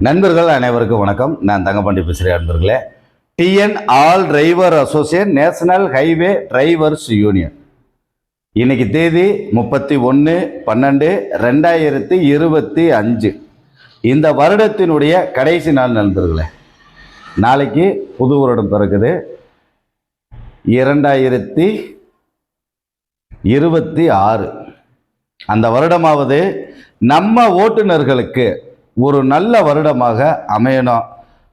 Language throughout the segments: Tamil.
நண்பர்கள் அனைவருக்கும் வணக்கம். நான் தங்கப்பாண்டி பேசுகிறேன். நண்பர்களே, TN all driver association national highway drivers union இன்னைக்கு தேதி 31/12/2025. இந்த வருடத்தினுடைய கடைசி நாள். நண்பர்களே, நாளைக்கு புது வருடம் பிறகுது. 2026 அந்த வருடமாவது நம்ம ஓட்டுநர்களுக்கு ஒரு நல்ல வருடமாக அமையணும்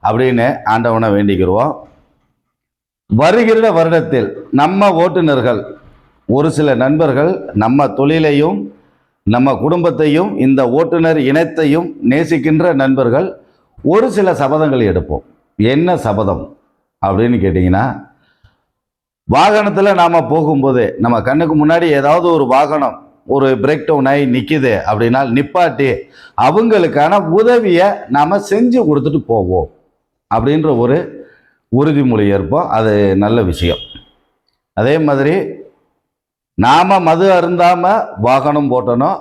அப்படின்னு ஆண்டவனை வேண்டிக்கிறோம். வருகிற வருடத்தில் நம்ம ஓட்டுநர்கள், ஒரு சில நண்பர்கள் நம்ம தொழிலையும் நம்ம குடும்பத்தையும் இந்த ஓட்டுநர் இனத்தையும் நேசிக்கின்ற நண்பர்கள் ஒரு சில சபதங்கள் எடுப்போம். என்ன சபதம் அப்படின்னு கேட்டிங்கன்னா, வாகனத்தில் நாம் போகும்போது நம்ம கண்ணுக்கு முன்னாடி ஏதாவது ஒரு வாகனம் ஒரு பிரேக் டவுன் ஆகி நிற்கிது அப்படின்னா நிப்பாட்டி அவங்களுக்கான உதவியை நாம் செஞ்சு கொடுத்துட்டு போவோம் அப்படின்ற ஒரு உறுதிமொழி ஏற்போம். அது நல்ல விஷயம். அதே மாதிரி நாம் மது அருந்தாமல் வாகனம் ஓட்டணும்.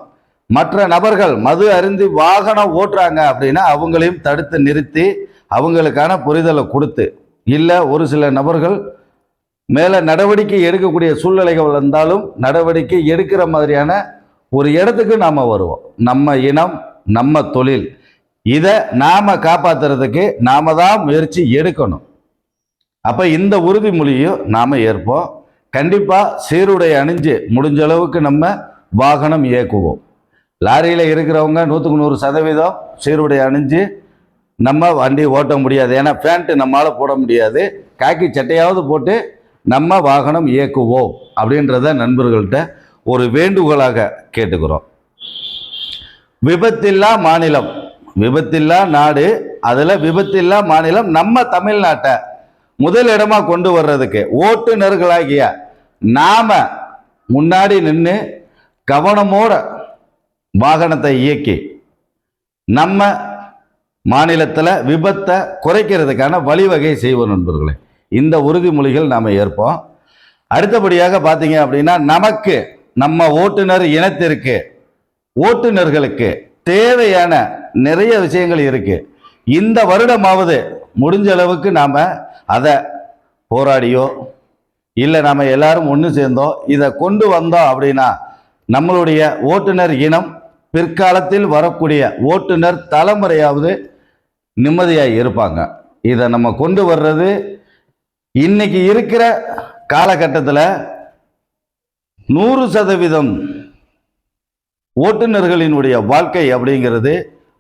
மற்ற நபர்கள் மது அருந்தி வாகனம் ஓட்டுறாங்க அப்படின்னா அவங்களையும் தடுத்து நிறுத்தி அவங்களுக்கான புரிதலை கொடுத்து, இல்லை ஒரு சில நபர்கள் மேலே நடவடிக்கை எடுக்கக்கூடிய சூழ்நிலைகள் வந்தாலும் நடவடிக்கை எடுக்கிற மாதிரியான ஒரு இடத்துக்கு நாம் வருவோம். நம்ம இனம், நம்ம தொழில், இதை நாம் காப்பாற்றுறதுக்கு நாம் தான் முயற்சி எடுக்கணும். அப்போ இந்த உறுதிமொழியும் நாம் ஏற்போம். கண்டிப்பாக சீருடை அணிஞ்சு முடிஞ்ச அளவுக்கு நம்ம வாகனம் இயக்குவோம். லாரியில் இருக்கிறவங்க 100% சீருடை அணிஞ்சு நம்ம வண்டி ஓட்ட முடியாது. ஏன்னா பேண்ட்டு நம்மளால் போட முடியாது. காக்கி சட்டையாவது போட்டு நம்ம வாகனம் இயக்குவோம் அப்படின்றத நண்பர்கள்ட்ட ஒரு வேண்டுகோளாக கேட்டுக்கிறோம். விபத்தில்லா மாநிலம், விபத்தில்லா நாடு, அதில் விபத்தில்லா மாநிலம் நம்ம தமிழ்நாட்டை முதல் இடமா கொண்டு வர்றதுக்கு ஓட்டுநர்களாகிய நாம முன்னாடி நின்று கவனமோட வாகனத்தை இயக்கி நம்ம மாநிலத்தில் விபத்தை குறைக்கிறதுக்கான வழிவகை செய்வோம். நண்பர்களே, இந்த உறுதிமொழிகள் நாம் ஏற்போம். அடுத்தபடியாக பார்த்தீங்க அப்படின்னா, நமக்கு நம்ம ஓட்டுநர் இனத்திற்கு ஓட்டுநர்களுக்கு தேவையான நிறைய விஷயங்கள் இருக்கு. இந்த வருடமாவது முடிஞ்ச அளவுக்கு நாம் அதை போராடியோ இல்லை நாம் எல்லாரும் ஒன்று சேர்ந்தோ இதை கொண்டு வந்தோம் அப்படின்னா நம்மளுடைய ஓட்டுநர் இனம் பிற்காலத்தில் வரக்கூடிய ஓட்டுநர் தலைமுறையாவது நிம்மதியாக இருப்பாங்க. இதை நம்ம கொண்டு வர்றது இன்னைக்கு இருக்கிற காலகட்டத்தில் 100% ஓட்டுநர்களினுடைய வாழ்க்கை அப்படிங்கிறது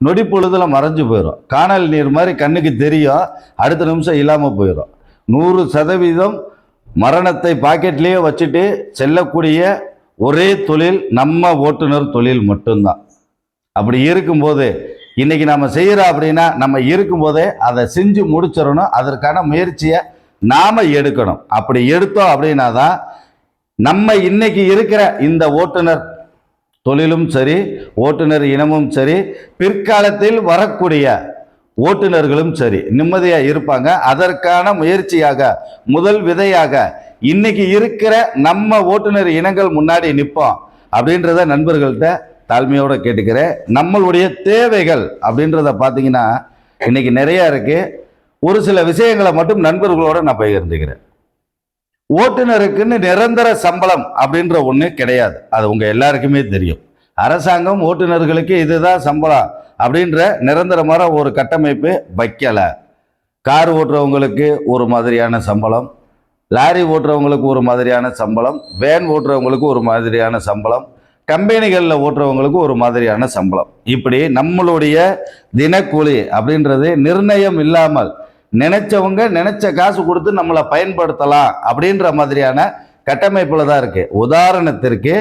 நொடி பொழுதுல மறைஞ்சு போயிடும். காணல் நீர் மாதிரி கண்ணுக்கு தெரியும், அடுத்த நிமிஷம் இல்லாமல் போயிடும். 100% மரணத்தை பாக்கெட்லேயே வச்சுட்டு செல்லக்கூடிய ஒரே தொழில் நம்ம ஓட்டுநர் தொழில் மட்டும்தான். அப்படி இருக்கும்போது இன்னைக்கு நம்ம செய்கிறோம் அப்படின்னா நம்ம இருக்கும்போதே அதை செஞ்சு முடிச்சிடணும். அதற்கான முயற்சியை நாம எடுக்கணும். அப்படி எடுத்தோம் அப்படின்னா தான் நம்ம இன்னைக்கு இருக்கிற இந்த ஓட்டுநர் தொழிலும் சரி, ஓட்டுநர் இனமும் சரி, பிற்காலத்தில் வரக்கூடிய ஓட்டுநர்களும் சரி நிம்மதியாக இருப்பாங்க. அதற்கான முயற்சியாக முதல் விதையாக இன்னைக்கு இருக்கிற நம்ம ஓட்டுநர் இனங்கள் முன்னாடி நிற்போம் அப்படின்றத நண்பர்கள்ட்ட தாழ்மையோட கேட்டுக்கிறேன். நம்மளுடைய தேவைகள் அப்படின்றத பார்த்தீங்கன்னா இன்னைக்கு நிறைய இருக்கு. ஒரு சில விஷயங்களை மட்டும் நண்பர்களோட நான் பகிர்ந்துக்கிறேன். ஓட்டுநருக்குன்னு நிரந்தர சம்பளம் அப்படின்ற ஒன்று கிடையாது. அது உங்க எல்லாருக்குமே தெரியும். அரசாங்கம் ஓட்டுநர்களுக்கு இதுதான் சம்பளம் அப்படின்ற நிரந்தரமான ஒரு கட்டமைப்பு வைக்கல. கார் ஓட்டுறவங்களுக்கு ஒரு மாதிரியான சம்பளம், லாரி ஓட்டுறவங்களுக்கு ஒரு மாதிரியான சம்பளம், வேன் ஓட்டுறவங்களுக்கு ஒரு மாதிரியான சம்பளம், கம்பெனிகளில் ஓட்டுறவங்களுக்கு ஒரு மாதிரியான சம்பளம். இப்படி நம்மளுடைய தினக்கூலி அப்படின்றது நிர்ணயம் இல்லாமல் நினைச்சவங்க நினைச்ச காசு கொடுத்து நம்மளை பயன்படுத்தலாம் அப்படின்ற மாதிரியான கட்டமைப்பில் தான் இருக்கு. உதாரணத்திற்கு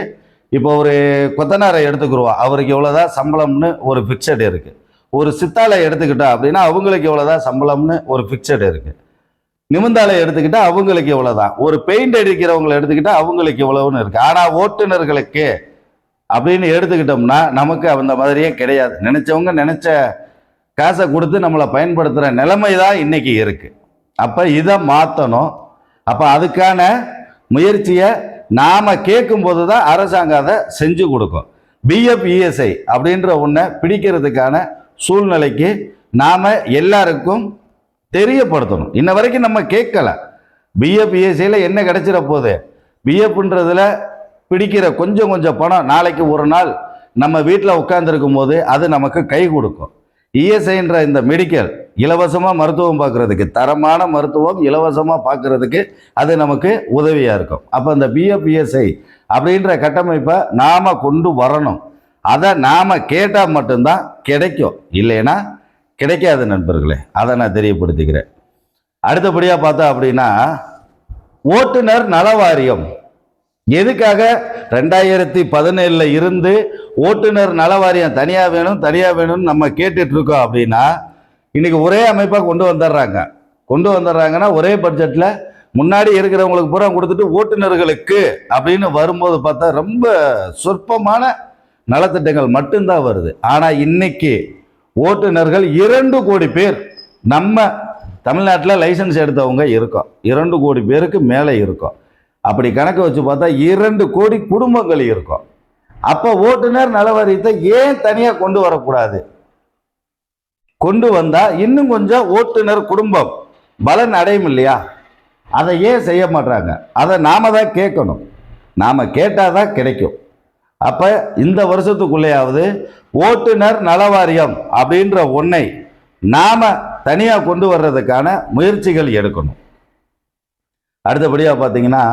இப்போ ஒரு கொத்தனாரை எடுத்துக்கிடுவோம், அவருக்கு எவ்வளோதான் சம்பளம்னு ஒரு ஃபிக்ஸடு இருக்கு. ஒரு சித்தாலை எடுத்துக்கிட்டோம் அப்படின்னா அவங்களுக்கு எவ்வளோதான் சம்பளம்னு ஒரு ஃபிக்ஸடு இருக்கு. நிமிந்தாலை எடுத்துக்கிட்டா அவங்களுக்கு எவ்வளோதான், ஒரு பெயிண்ட் அடிக்கிறவங்களை எடுத்துக்கிட்டா அவங்களுக்கு எவ்வளவுன்னு இருக்கு. ஆனால் ஓட்டுநர்களுக்கு அப்படின்னு எடுத்துக்கிட்டோம்னா நமக்கு அந்த மாதிரியே கிடையாது. நினைச்சவங்க நினைச்ச காசை கொடுத்து நம்மளை பயன்படுத்துகிற நிலைமை தான் இன்னைக்கு இருக்கு. அப்போ இதை மாற்றணும். அப்போ அதுக்கான முயற்சியை நாம் கேட்கும்போது தான் அரசாங்கம் அதை செஞ்சு கொடுக்கும். பிஎஃப் இஎஸ்ஐ அப்படின்ற ஒன்றை பிடிக்கிறதுக்கான சூழ்நிலைக்கு நாம எல்லாருக்கும் தெரியப்படுத்தணும். இன்ன வரைக்கும் நம்ம கேட்கல. பிஏ பிஎஸ்சியில் என்ன கிடைச்சிட போகுது? பிஎஃப்ன்றதுல பிடிக்கிற கொஞ்சம் கொஞ்சம் பணம் நாளைக்கு ஒரு நாள் நம்ம வீட்டில் உட்கார்ந்துருக்கும் போது அது நமக்கு கை கொடுக்கும். இஎஸ்ஐன்ற இந்த மெடிக்கல் இலவசமாக மருத்துவம் பார்க்குறதுக்கு, தரமான மருத்துவம் இலவசமாக பார்க்குறதுக்கு அது நமக்கு உதவியாக இருக்கும். அப்போ இந்த பிஎஃப் இஎஸ்ஐ அப்படின்ற கட்டமைப்பை நாம் கொண்டு வரணும். அதை நாம் கேட்டால் மட்டும்தான் கிடைக்கும், இல்லைன்னா கிடைக்காது நண்பர்களே. அதை நான் தெரியப்படுத்திக்கிறேன். அடுத்தபடியாக பார்த்தா அப்படின்னா ஓட்டுநர் நல வாரியம் எதுக்காக 2017 இருந்து ஓட்டுநர் நல வாரியம் தனியாக வேணும்னு நம்ம கேட்டுட்டு இருக்கோம் அப்படின்னா, இன்னைக்கு ஒரே அமைப்பாக கொண்டு வந்துடுறாங்கன்னா ஒரே பட்ஜெட்டில் முன்னாடி இருக்கிறவங்களுக்கு பூரா கொடுத்துட்டு ஓட்டுநர்களுக்கு அப்படின்னு வரும்போது பார்த்தா ரொம்ப சொற்பமான நலத்திட்டங்கள் மட்டும்தான் வருது. ஆனால் இன்னைக்கு ஓட்டுநர்கள் 2 கோடி பேர் நம்ம தமிழ்நாட்டில் லைசன்ஸ் எடுத்தவங்க இருக்கோம். 2 கோடி பேருக்கு மேலே இருக்கும். அப்படி கணக்கு வச்சு பார்த்தா 2 கோடி குடும்பங்கள் இருக்கும். அப்போ ஓட்டுநர் நல வாரியத்தை ஏன் தனியாக கொண்டு வரக்கூடாது? கொண்டு வந்தா இன்னும் கொஞ்சம் ஓட்டுநர் குடும்பம் பலன் அடையும் இல்லையா? அதை ஏன் செய்ய மாட்டாங்க? அதை நாம தான் கேட்கணும். நாம கேட்டாதான் கிடைக்கும். அப்ப இந்த வருஷத்துக்குள்ளேயாவது ஓட்டுநர் நல வாரியம் அப்படின்ற ஒன்றை நாம தனியா கொண்டு வர்றதுக்கான முயற்சிகள் எடுக்கணும். அடுத்தபடியாக பார்த்தீங்கன்னா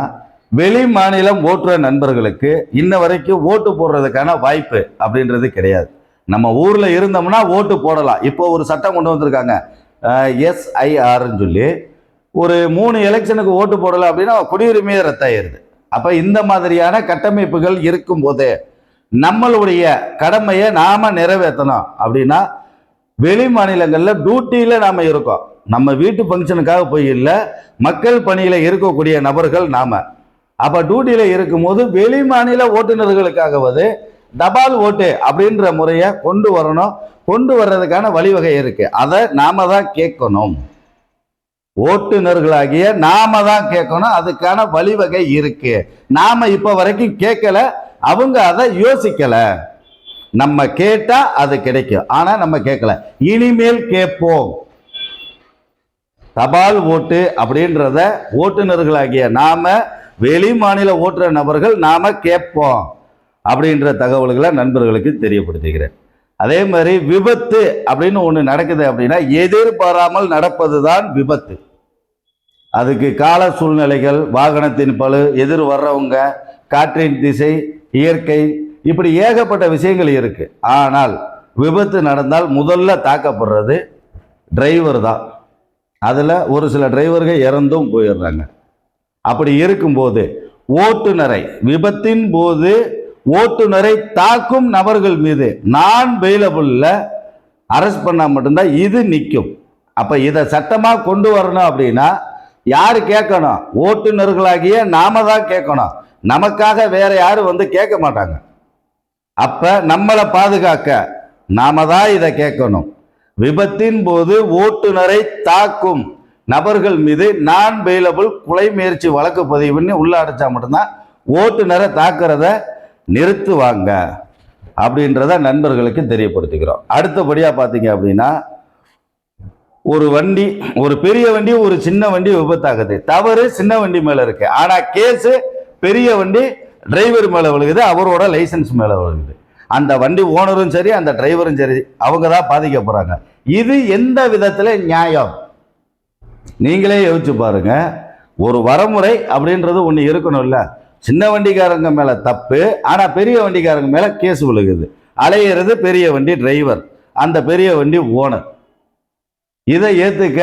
வெளி மாநிலம் ஓட்டுற நண்பர்களுக்கு இன்ன வரைக்கும் ஓட்டு போடுறதுக்கான வாய்ப்பு அப்படின்றது கிடையாது. நம்ம ஊரில் இருந்தோம்னா ஓட்டு போடலாம். இப்போ ஒரு சட்டம் கொண்டு வந்திருக்காங்க, SIRன்னு சொல்லி. ஒரு 3 எலெக்ஷனுக்கு ஓட்டு போடலாம் அப்படின்னா குடியுரிமையே ரத்தாயிருது. அப்போ இந்த மாதிரியான கட்டமைப்புகள் இருக்கும்போது நம்மளுடைய கடமையை நாம நிறைவேற்றணும். அப்படின்னா வெளி மாநிலங்களில் டியூட்டியில் நாம் இருக்கோம். நம்ம வீட்டு ஃபங்க்ஷனுக்காக போய் இல்லை, மக்கள் பணியில் இருக்கக்கூடிய நபர்கள் நாம. அப்போ டியூட்டியில் இருக்கும்போது வெளி மாநில ஓட்டுநர்களுக்காகவது தபால் ஓட்டு அப்படின்ற முறையை கொண்டு வரணும். கொண்டு வர்றதுக்கான வழிவகை இருக்கு. அதை நாம தான் கேட்கணும். ஓட்டுநர்களாகிய நாம தான் கேட்கணும். அதுக்கான வழிவகை இருக்கு. நாம இப்ப வரைக்கும் கேட்கல, அவங்க அதை யோசிக்கல. நம்ம கேட்டா அது கிடைக்கும், ஆனா நம்ம கேட்கல. இனிமேல் கேட்போம். தபால் ஓட்டு அப்படின்றத ஓட்டுநர்களாகிய நாம, வெளி மாநில ஓட்டுற நபர்கள் நாம கேட்போம் அப்படின்ற தகவல்களை நண்பர்களுக்கு தெரியப்படுத்துகிறேன். அதே மாதிரி விபத்து அப்படின்னு ஒன்று நடக்குது அப்படின்னா எதிர்பாராமல் நடப்பதுதான் விபத்து. அதுக்கு கால சூழ்நிலைகள், வாகனத்தின் பளு, எதிர் வர்றவங்க, காற்றின் திசை, இயற்கை, இப்படி ஏகப்பட்ட விஷயங்கள் இருக்கு. ஆனால் விபத்து நடந்தால் முதல்ல தாக்கப்படுறது டிரைவர் தான். அதில் ஒரு சில டிரைவர்கள் இறந்தும் போயிடுறாங்க. அப்படி இருக்கும்போது ஓட்டுநரை, விபத்தின் போது ஓட்டுநரை தாக்கும் நபர்கள் மீது நான் பெயிலபிள்ல அரெஸ்ட் பண்ணா மட்டும்தான் இது நிற்கும். அப்ப இதை சட்டமா கொண்டு வரணும் அப்படின்னா யாரு கேட்கணும்? ஓட்டுநர்களாகிய நாம தான் கேட்கணும். நமக்காக வேற யாரும் வந்து கேட்க மாட்டாங்க. அப்ப நம்மளை பாதுகாக்க நாம தான் இதை கேட்கணும். விபத்தின் போது ஓட்டுநரை தாக்கும் நபர்கள் மீது நான் பெயிலபிள் கொலை முயற்சி வழக்கு பதிவுன்னு உள்ள அடைச்சா மட்டும்தான் ஓட்டுநரை தாக்குறத நிறுத்துவாங்க அப்படின்றத நண்பர்களுக்கு தெரியப்படுத்துகிறோம். அடுத்தபடியா பார்த்தீங்க அப்படின்னா ஒரு வண்டி, ஒரு பெரிய வண்டி, ஒரு சின்ன வண்டி விபத்தாகுது. தவறு சின்ன வண்டி மேல இருக்கு, ஆனா கேஸ் பெரிய வண்டி டிரைவர் மேல விழுகுது, அவரோட லைசன்ஸ் மேல விழுகுது. அந்த வண்டி ஓனரும் சரி, அந்த டிரைவரும் சரி, அவங்க தான் பாதிக்கப்படுறாங்க. இது எந்த விதத்துல நியாயம்? நீங்களே யோசிச்சு பாருங்க. ஒரு வரமுறை அப்படின்றது ஒன்று இருக்கணும் இல்ல? சின்ன வண்டிக்காரங்க மேல தப்பு, ஆனா பெரிய வண்டிக்காரங்க மேல கேஸ் விழுகுது. அலையிறது பெரிய வண்டி டிரைவர், அந்த பெரிய வண்டி ஓனர். இதை ஏத்துக்க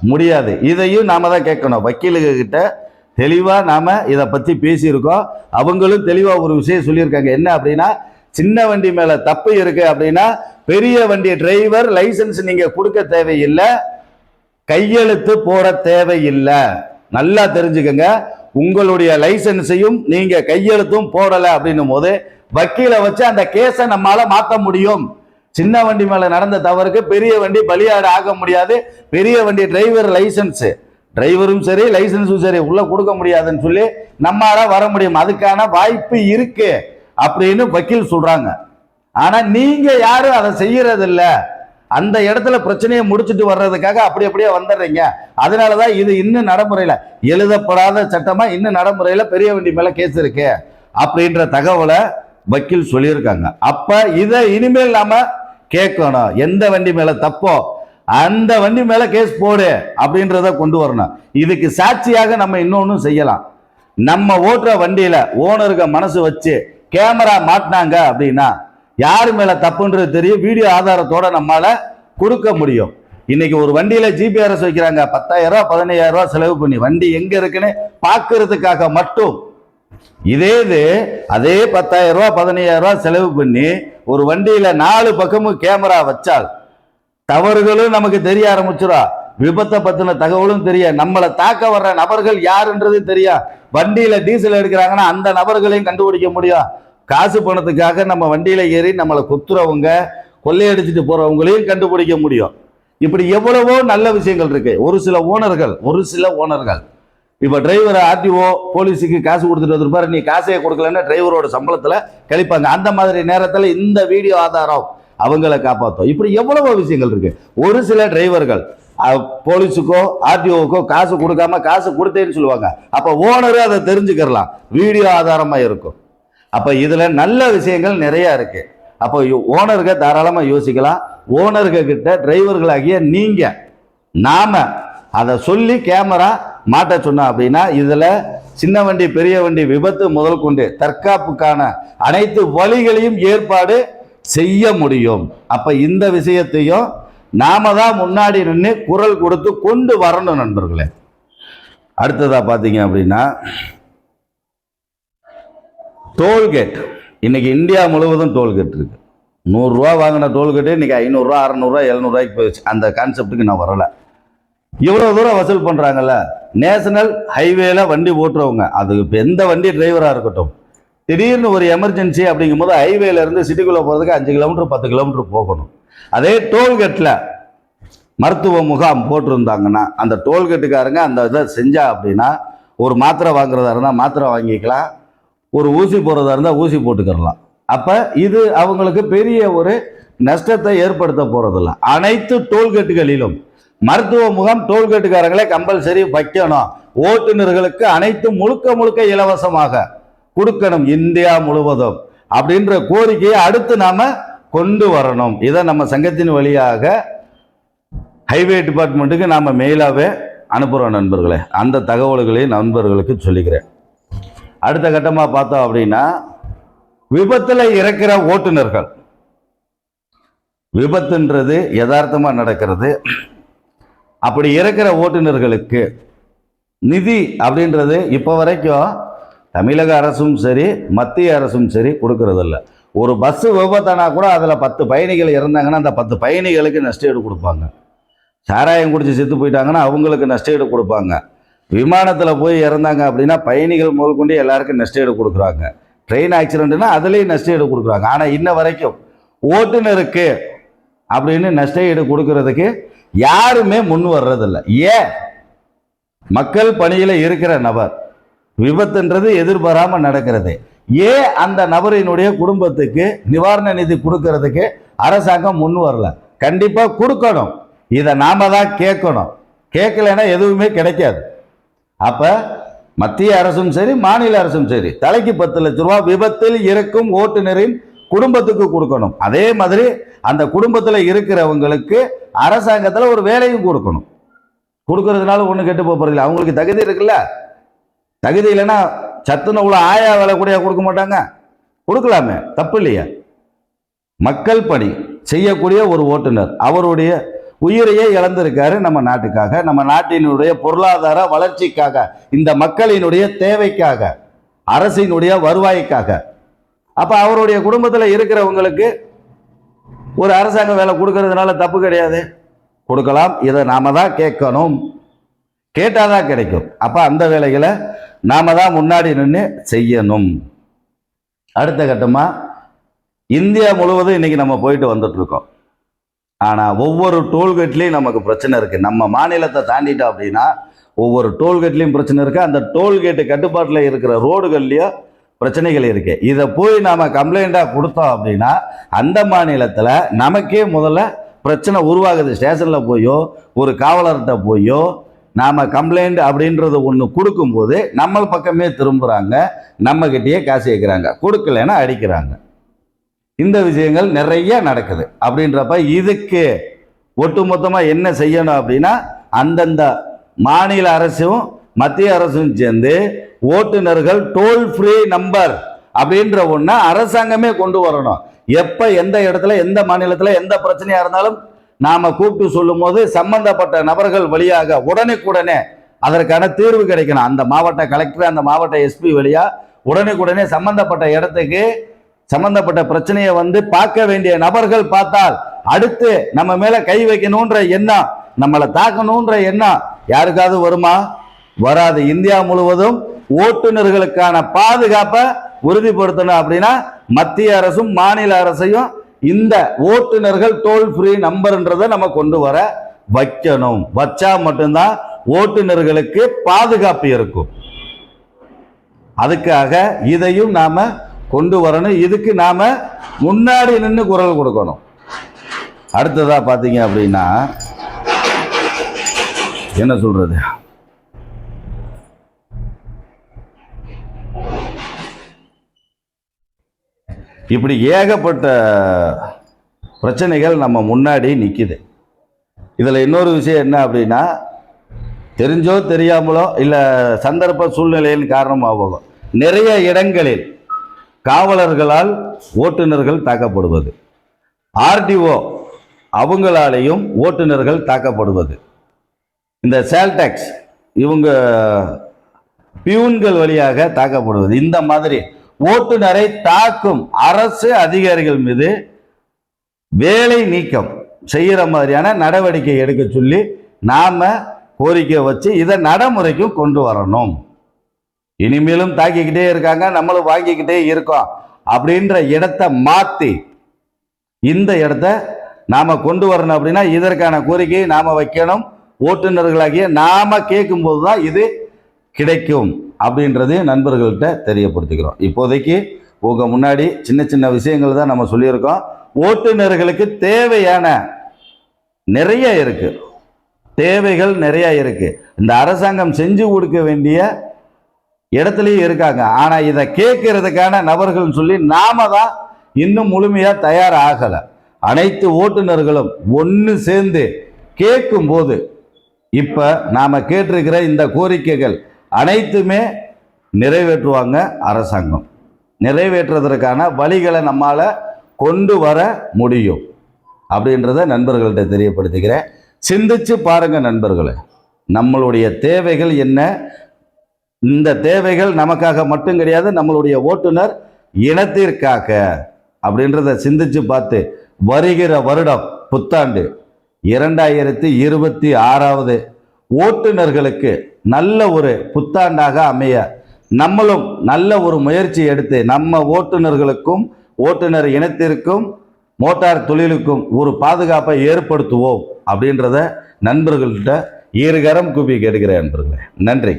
முடியாது. இதையும் நாம தான் கேட்கணும். வக்கீலுகிட்ட தெளிவா நாம இதை பத்தி பேசியிருக்கோம். அவங்களும் தெளிவா ஒரு விஷயம் சொல்லியிருக்காங்க. என்ன அப்படின்னா, சின்ன வண்டி மேல தப்பு இருக்கு அப்படின்னா பெரிய வண்டி டிரைவர் லைசன்ஸ் நீங்க கொடுக்க தேவையில்லை, கையெழுத்து போட தேவையில்லை. நல்லா தெரிஞ்சுக்கங்க. உங்களுடைய லைசன்ஸையும் நீங்க கையெழுத்தும் போடல அப்படின்னும் போது வக்கீலை வச்சு அந்த கேஸை நம்மால மாற்ற முடியும். சின்ன வண்டி மேல நடந்த தவறுக்கு பெரிய வண்டி பலியாடு ஆக முடியாது. பெரிய வண்டி டிரைவர் லைசன்ஸ், டிரைவரும் சரி லைசன்ஸும் சரி உள்ள கொடுக்க முடியாதுன்னு சொல்லி நம்மால வர முடியும். அதுக்கான வாய்ப்பு இருக்கு அப்படின்னு வக்கீல் சொல்றாங்க. ஆனா நீங்க யாரும் அதை செய்யறது இல்லை. அந்த இடத்துல பிரச்சனையை முடிச்சுட்டு வர்றதுக்காக அப்படியே வந்துடுறீங்க. அதனாலதான் இது இன்னும் நடைமுறையில எழுதப்படாத சட்டமா இன்னும் நடைமுறையில பெரிய வண்டி மேல கேஸ் இருக்கு அப்படின்ற தகவலை வக்கீல் சொல்லியிருக்காங்க. அப்ப இதை இனிமேல் நாம கேட்கணும். எந்த வண்டி மேல தப்போ அந்த வண்டி மேல கேஸ் போடு அப்படின்றத கொண்டு வரணும். இதுக்கு சாட்சியாக நம்ம இன்னொன்னும் செய்யலாம். நம்ம ஓட்டுற வண்டியில ஓனருக்கு மனசு வச்சு கேமரா மாட்டினாங்க அப்படின்னா யாரு மேல தப்புன்றது தெரியும். வீடியோ ஆதாரத்தோட நம்மளால கொடுக்க முடியும். இன்னைக்கு ஒரு வண்டியில ஜிபிஆர்எஸ் வைக்கிறாங்க. 10,000 ரூபாய் 15,000 ரூபாய் செலவு பண்ணி வண்டி எங்க இருக்குன்னு பாக்குறதுக்காக மட்டும். அதே 10,000 ரூபாய் 15,000 ரூபாய் செலவு பண்ணி ஒரு வண்டியில 4 பக்கமும் கேமரா வச்சால் தவறுகளும் நமக்கு தெரிய ஆரம்பிச்சிடும். விபத்தை பத்தின தகவலும் தெரியும். நம்மளை தாக்க வர்ற நபர்கள் யாருன்றது தெரியும். வண்டியில டீசல் எடுக்கிறாங்கன்னா அந்த நபர்களையும் கண்டுபிடிக்க முடியும். காசு பணத்துக்காக நம்ம வண்டியில ஏறி நம்மளை குத்துறவங்க கொள்ளையடிச்சிட்டு போறவங்களையும் கண்டுபிடிக்க முடியும். இப்படி எவ்வளவோ நல்ல விஷயங்கள் இருக்கு. ஒரு சில ஓனர்கள் இப்ப டிரைவர் ஆர்டிஓ போலீஸுக்கு காசு கொடுத்துட்டு வந்திருப்பாரு. நீ காசையே கொடுக்கலன்னா டிரைவரோட சம்பளத்துல கழிப்பாங்க. அந்த மாதிரி நேரத்துல இந்த வீடியோ ஆதாரம் அவங்களை காப்பாற்றும். இப்படி எவ்வளவோ விஷயங்கள் இருக்கு. ஒரு சில டிரைவர்கள் போலீஸுக்கோ ஆர்டிஓக்கோ காசு கொடுக்காம காசு கொடுத்தேன்னு சொல்லுவாங்க. அப்ப ஓனரு அதை தெரிஞ்சுக்கலாம். வீடியோ ஆதாரமா இருக்கும். அப்ப இதுல நல்ல விஷயங்கள் நிறைய இருக்கு. அப்போ ஓனர்கள் தாராளமா யோசிக்கலாம். ஓனர்கள் கிட்ட டிரைவர்களாகிய நீங்க நாம அதை சொல்லி கேமரா மாட்ட சொன்னா அப்படின்னா இதுல சின்ன வண்டி பெரிய வண்டி விபத்து முதல் கொண்டு தற்காப்புக்கான அனைத்து வழிகளையும் ஏற்பாடு செய்ய முடியும். அப்ப இந்த விஷயத்தையும் நாம தான் முன்னாடி நின்று குரல் கொடுத்து கொண்டு வரணும் நண்பர்களே. அடுத்ததா பாத்தீங்க அப்படின்னா டோல்கேட். இன்னைக்கு இந்தியா முழுவதும் டோல்கேட் இருக்கு. 100 ரூபா வாங்கின டோல்கேட்டு இன்னைக்கு 500 ரூபா 600 ரூபா 700 ரூபாய்க்கு போயிடுச்சு. அந்த கான்செப்டுக்கு நான் வரல. இவ்வளவு தூரம் வசூல் பண்றாங்கல்ல. நேஷனல் ஹைவேல வண்டி ஓட்டுறவங்க, அது இப்போ எந்த வண்டி டிரைவரா இருக்கட்டும், திடீர்னு ஒரு எமர்ஜென்சி அப்படிங்கும் போது ஹைவேல இருந்து சிட்டிக்குள்ள போறதுக்கு 5 கிலோமீட்டர் 10 கிலோமீட்டர் போகணும். அதே டோல்கேட்ல மருத்துவ முகாம் போட்டிருந்தாங்கன்னா அந்த டோல்கேட்டுக்காரங்க அந்த இதை செஞ்சா அப்படின்னா ஒரு மாத்திரை வாங்குறதா இருந்தால் மாத்திரை வாங்கிக்கலாம், ஒரு ஊசி போடுறதா இருந்தால் ஊசி போட்டுக்கிறலாம். அப்ப இது அவங்களுக்கு பெரிய ஒரு நஷ்டத்தை ஏற்படுத்த போறதில்ல. அனைத்து டோல்கேட்டுகளிலும் மருத்துவ முகாம் டோல்கேட்டுக்காரங்களே கம்பல்சரி வைக்கணும். ஓட்டுநர்களுக்கு அனைத்து முழுக்க இலவசமாக கொடுக்கணும் இந்தியா முழுவதும் அப்படின்ற கோரிக்கையை அடுத்து நாம கொண்டு வரணும். இதை நம்ம சங்கத்தின் வழியாக ஹைவே டிபார்ட்மெண்ட்டுக்கு நாம மெயிலாவே அனுப்புறோம் நண்பர்களே. அந்த தகவல்களை நண்பர்களுக்கு சொல்லிக்கிறேன். அடுத்த கட்டமா பார்த்தோம் அப்படின்னா விபத்துல இறக்கிற ஓட்டுநர்கள். விபத்துன்றது யதார்த்தமா நடக்கிறது. அப்படி இறக்கிற ஓட்டுநர்களுக்கு நிதி அப்படின்றது இப்போ வரைக்கும் தமிழக அரசும் சரி மத்திய அரசும் சரி கொடுக்கறதில்ல. ஒரு பஸ் விபத்தானா கூட அதில் 10 பயணிகள் இறந்தாங்கன்னா அந்த 10 பயணிகளுக்கு நஷ்டஈடு கொடுப்பாங்க. சாராயம் குடிச்சு செத்து போயிட்டாங்கன்னா அவங்களுக்கு நஷ்டஈடு கொடுப்பாங்க. விமானத்தில் போய் இறந்தாங்க அப்படின்னா பயணிகள் முதல் கொண்டு எல்லாருக்கும் நஷ்டஈடு கொடுக்குறாங்க. ட்ரெயின் ஆக்சிடென்ட்னா அதுலேயும் நஷ்டஈடு கொடுக்குறாங்க. ஆனால் இன்ன வரைக்கும் ஓட்டுநருக்கு அப்படின்னு நஷ்டஈடு கொடுக்கறதுக்கு யாருமே முன் வர்றதில்லை. ஏன்? மக்கள் பணியில் இருக்கிற நபர் விபத்துன்றது எதிர்பாராம நடக்கிறது. ஏன் அந்த நபரினுடைய குடும்பத்துக்கு நிவாரண நிதி கொடுக்கறதுக்கு அரசாங்கம் முன் வரல? கண்டிப்பா கொடுக்கணும். இதை நாம தான் கேட்கணும். கேட்கலைன்னா எதுவுமே கிடைக்காது. அப்ப மத்திய அரசும் சரி மாநில அரசும் சரி தலைக்கு 10 லட்சம் ரூபாய் விபத்தில் இறக்கும் ஓட்டுநரின் குடும்பத்துக்கு கொடுக்கணும். அதே மாதிரி அந்த குடும்பத்தில் இருக்கிறவங்களுக்கு அரசாங்கத்தில் ஒரு வேலையும் கொடுக்கணும். கொடுக்கறதுனால ஒன்றும் கெட்டு போறதில்லை. அவங்களுக்கு தகுதி இருக்குல்ல. தகுதி இல்லைன்னா சத்துணவு உள்ள ஆயா வேலை கூட கொடுக்க மாட்டாங்க. கொடுக்கலாமே, தப்பு இல்லையா? மக்கள் பணி செய்யக்கூடிய ஒரு ஓட்டுநர் அவருடைய உயிரையே இழந்திருக்காரு நம்ம நாட்டுக்காக, நம்ம நாட்டினுடைய பொருளாதார வளர்ச்சிக்காக, இந்த மக்களினுடைய தேவைக்காக, அரசினுடைய வருவாய்க்காக. அப்ப அவருடைய குடும்பத்தில் இருக்கிறவங்களுக்கு ஒரு அரசாங்க வேலை கொடுக்கறதுனால தப்பு கிடையாது. கொடுக்கலாம். இதை நாம தான் கேட்கணும். கேட்டாதான் கிடைக்கும். அப்ப அந்த வேலைகளை நாம தான் முன்னாடி நின்று செய்யணும். அடுத்த கட்டமா இந்தியா முழுவதும் இன்னைக்கு நம்ம போயிட்டு வந்துட்டு இருக்கோம். ஆனா ஒவ்வொரு டோல்கேட்லயும் நமக்கு பிரச்சனை இருக்கு. நம்ம மாநிலத்தை தாண்டிட்டோம் அப்படின்னா ஒவ்வொரு டோல்கேட்லயும் பிரச்சனை இருக்கு. அந்த டோல்கேட்டு கட்டுப்பாட்டில் இருக்கிற ரோடுகள்லயும் பிரச்சனைகள் இருக்கு. இதை போய் நாம கம்ப்ளைண்டா கொடுத்தோம் அப்படின்னா அந்த மாநிலத்தில் நமக்கே முதல்ல பிரச்சனை உருவாகுது, ஸ்டேஷனில் போயோ ஒரு காவலர்கிட்ட போயோ நாம் கம்ப்ளைண்ட் அப்படின்றது ஒன்று கொடுக்கும்போது நம்ம பக்கமே திரும்புகிறாங்க, நம்மக்கிட்டேயே காசு கேட்குறாங்க, கொடுக்கலைன்னா அடிக்கிறாங்க. இந்த விஷயங்கள் நிறைய நடக்குது. அப்படின்றப்ப இதுக்கு ஒட்டுமொத்தமாக என்ன செய்யணும் அப்படின்னா, அந்தந்த மாநில அரசும் மத்திய அரசும் சேர்ந்து ஓட்டுநர்கள் டோல் ஃப்ரீ நம்பர் அப்படின்ற ஒன்றை அரசாங்கமே கொண்டு வரணும். எப்போ எந்த இடத்துல எந்த மாநிலத்தில் எந்த பிரச்சனையாக இருந்தாலும் நாம் கூப்பிட்டு சொல்லும் போது சம்பந்தப்பட்ட நபர்கள் வழியாக உடனுக்குடனே அதற்கான தீர்வு கிடைக்கணும். அந்த மாவட்ட கலெக்டர், அந்த மாவட்ட எஸ்பி வழியாக உடனுக்குடனே சம்பந்தப்பட்ட இடத்துக்கு சம்பந்தப்பட்ட பிரச்சனையை பார்க்க வேண்டிய நபர்கள் பார்த்தால் அடுத்து நம்ம மேல கை வைக்கணும்ன்ற எண்ணம், நம்மளை தாக்கணும்ன்ற எண்ணம் யாருக்காவது வருமா? வராது. இந்தியா முழுவதும் ஓட்டுநர்களுக்கான பாதுகாப்பை உறுதிப்படுத்தணும் அப்படின்னா மத்திய அரசும் மாநில அரசையும் இந்த ஓட்டுநர்கள் டோல் ஃப்ரீ நம்பர்ன்றதை நம்ம கொண்டு வர வைக்கணும். வச்சா மட்டும்தான் ஓட்டுநர்களுக்கு பாதுகாப்பு இருக்கும். அதுக்காக இதையும் நாம கொண்டு வரணும். இதுக்கு நாம முன்னாடி நின்று குரல் கொடுக்கணும். அடுத்ததா பாத்தீங்க அப்படின்னா என்ன சொல்றது, இப்படி ஏகப்பட்ட பிரச்சனைகள் நம்ம முன்னாடி நிக்குது. இதுல இன்னொரு விஷயம் என்ன அப்படின்னா, தெரிஞ்சோ தெரியாமலோ இல்ல சந்தர்ப்ப சூழ்நிலையின் காரணமாகவோ நிறைய இடங்களில் காவலர்களால் ஓட்டுநர்கள் தாக்கப்படுவது, ஆர்டிஓ அவங்களாலேயும் ஓட்டுநர்கள் தாக்கப்படுவது, இந்த சேல்டாக்ஸ் இவங்க பியூன்கள் வழியாக தாக்கப்படுவது, இந்த மாதிரி ஓட்டுநரை தாக்கும் அரசு அதிகாரிகள் மீது வேலை நீக்கம் செய்கிற மாதிரியான நடவடிக்கை எடுக்க சொல்லி நாம கோரிக்கை வச்சு இதை நடைமுறைக்கும் கொண்டு வரணும். இனிமேலும் தாக்கிக்கிட்டே இருக்காங்க, நம்மளும் வாங்கிக்கிட்டே இருக்கோம் அப்படின்ற இடத்தை மாற்றி இந்த இடத்த நாம கொண்டு வரணும். அப்படின்னா இதற்கான கோரிக்கையை நாம வைக்கணும். ஓட்டுநர்களாகிய நாம கேட்கும் போதுதான் இது கிடைக்கும் அப்படின்றது நண்பர்கள்ட்ட தெரியப்படுத்திக்கிறோம். இப்போதைக்கு உங்க முன்னாடி சின்ன சின்ன விஷயங்கள் தான் நம்ம சொல்லியிருக்கோம். ஓட்டுநர்களுக்கு தேவையான நிறைய இருக்கு, தேவைகள் நிறைய இருக்கு. இந்த அரசாங்கம் செஞ்சு கொடுக்க வேண்டிய இடத்துலயும் இருக்காங்க. ஆனா இதை கேட்கறதுக்கான நபர்கள் சொல்லி நாம தான் இன்னும் முழுமையா தயார் ஆகல. அனைத்து ஓட்டுநர்களும் ஒன்று சேர்ந்து கேட்கும் போது இப்ப நாம கேட்டிருக்கிற இந்த கோரிக்கைகள் அனைத்துமே நிறைவேற்றுவாங்க அரசாங்கம். நிறைவேற்றுவதற்கான வழிகளை நம்மால கொண்டு வர முடியும் அப்படின்றத நண்பர்கள்ட்ட தெரியப்படுத்திக்கிறேன். சிந்திச்சு பாருங்க நண்பர்களே, நம்மளுடைய தேவைகள் என்ன? இந்த தேவைகள் நமக்காக மட்டும் கிடையாது, நம்மளுடைய ஓட்டுநர் இனத்திற்காக அப்படின்றத சிந்திச்சு பார்த்து வருகிற வருடம் புத்தாண்டு 2026 ஓட்டுநர்களுக்கு நல்ல ஒரு புத்தாண்டாக அமைய நம்மளும் நல்ல ஒரு முயற்சி எடுத்து நம்ம ஓட்டுநர்களுக்கும் ஓட்டுநர் இனத்திற்கும் மோட்டார் தொழிலுக்கும் ஒரு பாதுகாப்பை ஏற்படுத்துவோம் அப்படின்றத நண்பர்கள்ட்ட ஈர்கரம் கூப்பி கேட்கிறேன் நண்பர்களே. நன்றி.